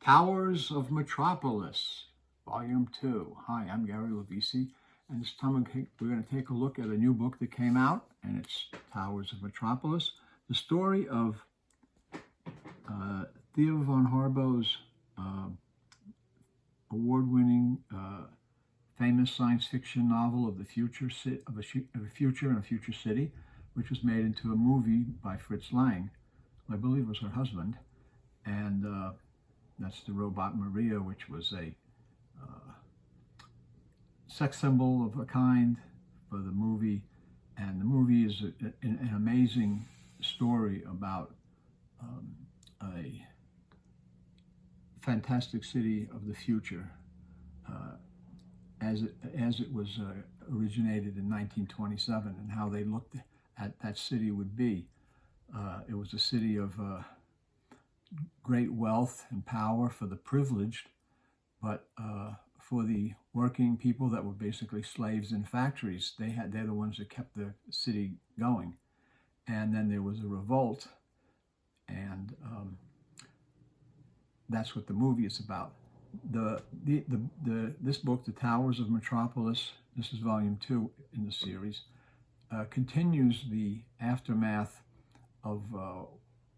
Towers of Metropolis, Volume 2. Hi, I'm Gary Lavisi, and this time we're going to take a look at a new book that came out, and it's Towers of Metropolis, the story of Theo von Harbo's award-winning, famous science fiction novel of the future of a future in a future city, which was made into a movie by Fritz Lang, who I believe was her husband, and that's the robot Maria, which was a sex symbol of a kind for the movie. And the movie is an amazing story about a fantastic city of the future, as it was originated in 1927, and how they looked at that city would be. It was a city of great wealth and power for the privileged, but for the working people that were basically slaves in factories, they're the ones that kept the city going. And then there was a revolt, and that's what the movie is about. This book, The Towers of Metropolis, this is volume 2 in the series, continues the aftermath of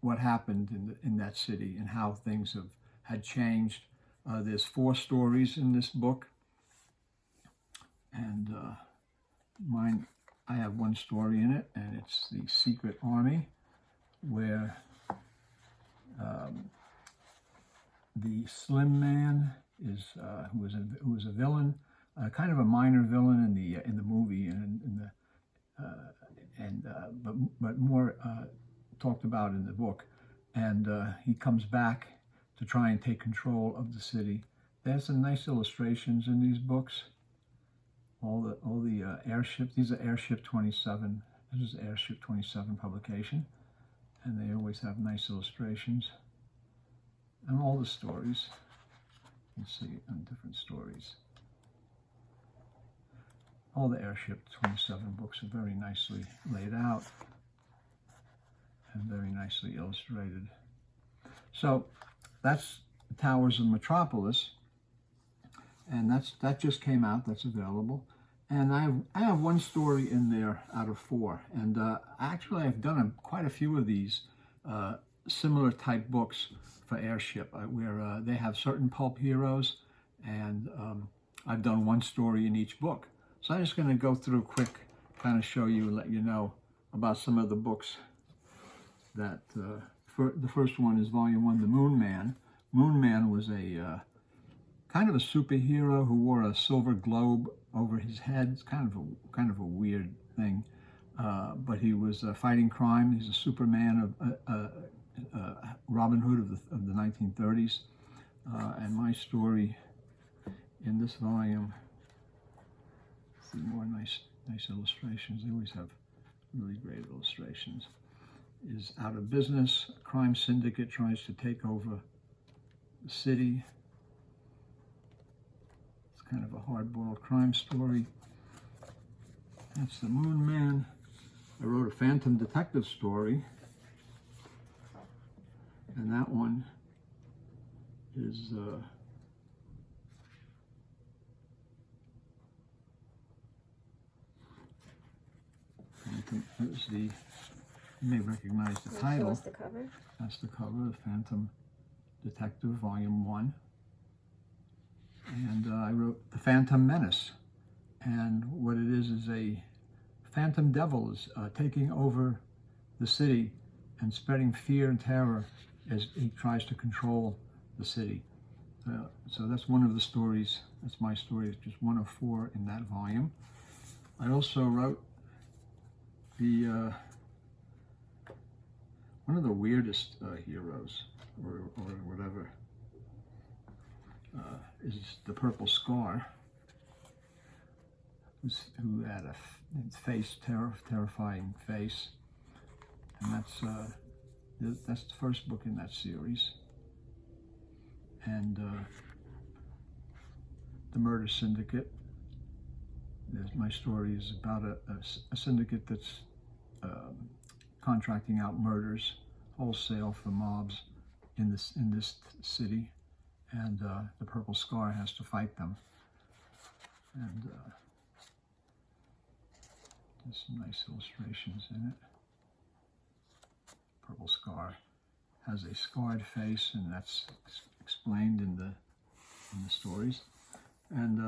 what happened in that city and how things had changed. There's 4 stories in this book, and I have one story in it, and it's The Secret Army, where the Slim Man is who was a villain, kind of a minor villain in the movie, but more talked about in the book, and he comes back to try and take control of the city. There's some nice illustrations in these books. All the Airship. These are Airship 27. This is Airship 27 publication, and they always have nice illustrations. And all the stories, you can see on different stories. All the Airship 27 books are very nicely laid out and very nicely illustrated. So that's the Towers of Metropolis, and that just came out. That's available, and I have one story in there out of 4, and actually I've done quite a few of these similar type books for Airship, where they have certain pulp heroes, and I've done one story in each book. So I'm just going to go through quick, kind of show you and let you know about some of the books that. The first one is Volume 1, The Moonman. Moonman was a kind of a superhero who wore a silver globe over his head. It's kind of a weird thing, but he was fighting crime. He's a Superman of Robin Hood of the 1930s. And my story in this volume, see more nice illustrations. They always have really great illustrations. Is out of business. A crime syndicate tries to take over the city. It's kind of a hard-boiled crime story. That's the Moonman. I wrote a Phantom Detective story, and that one is Phantom. You may recognize the title. Show us the cover. That's the cover of Phantom Detective, Volume 1. And I wrote The Phantom Menace. And what it is a phantom devil is taking over the city and spreading fear and terror as he tries to control the city. So that's one of the stories. That's my story. It's just one of 4 in that volume. I also wrote one of the weirdest heroes, or whatever, is the Purple Scar, who had a terrifying face, and that's the first book in that series. And the Murder Syndicate. My story is about a syndicate that's contracting out murders wholesale for mobs in this city, and the Purple Scar has to fight them. And there's some nice illustrations in it. Purple Scar has a scarred face, and that's explained in the stories. And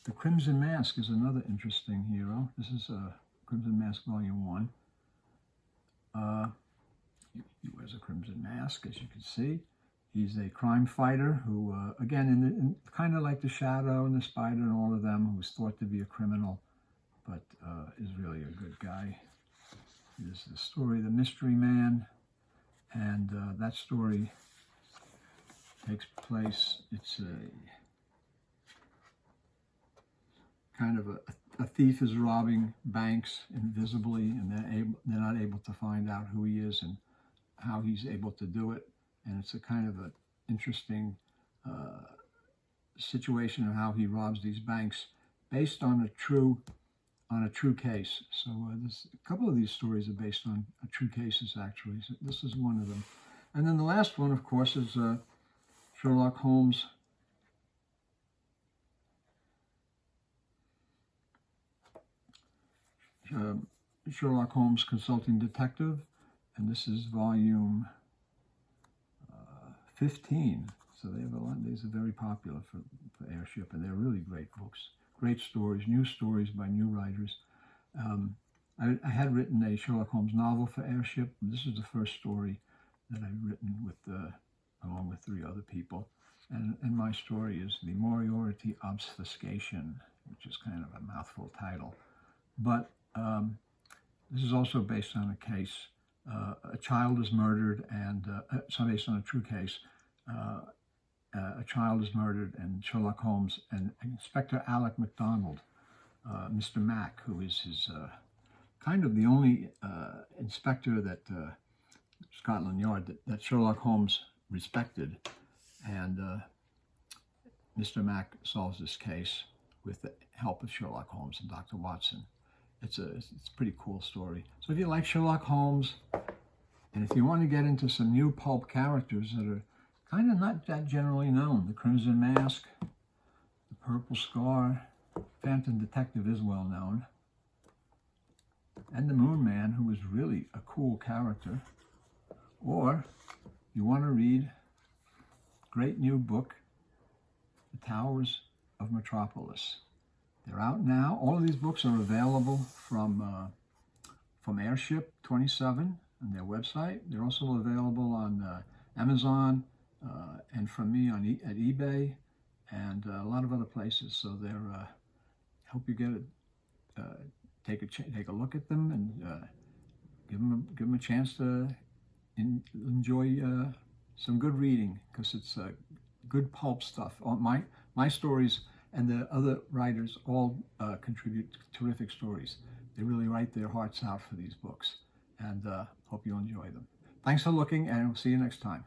the Crimson Mask is another interesting hero. This is Crimson Mask Volume 1. He wears a crimson mask, as you can see. He's a crime fighter who, again, kind of like the Shadow and the Spider and all of them, who's thought to be a criminal, but is really a good guy. There's the story, The Mystery Man, and that story takes place, it's a kind of a thief is robbing banks invisibly, and they're not able to find out who he is and how he's able to do it. And it's a kind of an interesting situation of how he robs these banks, based on a true case. So a couple of these stories are based on true cases, actually. So this is one of them. And then the last one, of course, is Sherlock Holmes. Sherlock Holmes Consulting Detective, and this is volume 15. So they have a lot. These are very popular for Airship, and they're really great books. Great stories, new stories by new writers. I had written a Sherlock Holmes novel for Airship. This is the first story that I've written along with 3 other people. And my story is The Moriarty Obfuscation, which is kind of a mouthful title. But this is also based on a case. A child is murdered, and so based on a true case. A child is murdered, and Sherlock Holmes and Inspector Alec MacDonald, Mr. Mac, who is his kind of the only inspector that Scotland Yard that Sherlock Holmes respected, and Mr. Mac solves this case with the help of Sherlock Holmes and Dr. Watson. It's a pretty cool story. So if you like Sherlock Holmes, and if you want to get into some new pulp characters that are kind of not that generally known, the Crimson Mask, the Purple Scar, Phantom Detective is well known, and the Moonman, who is really a cool character, or you want to read a great new book, The Towers of Metropolis. They're out now. All of these books are available from Airship 27 on their website. They're also available on Amazon and from me at eBay and a lot of other places. So they're hope you get it. Take a look at them and give them a chance to enjoy some good reading, because it's good pulp stuff. My stories and the other writers all contribute terrific stories. They really write their hearts out for these books, and hope you enjoy them. Thanks for looking, and we'll see you next time.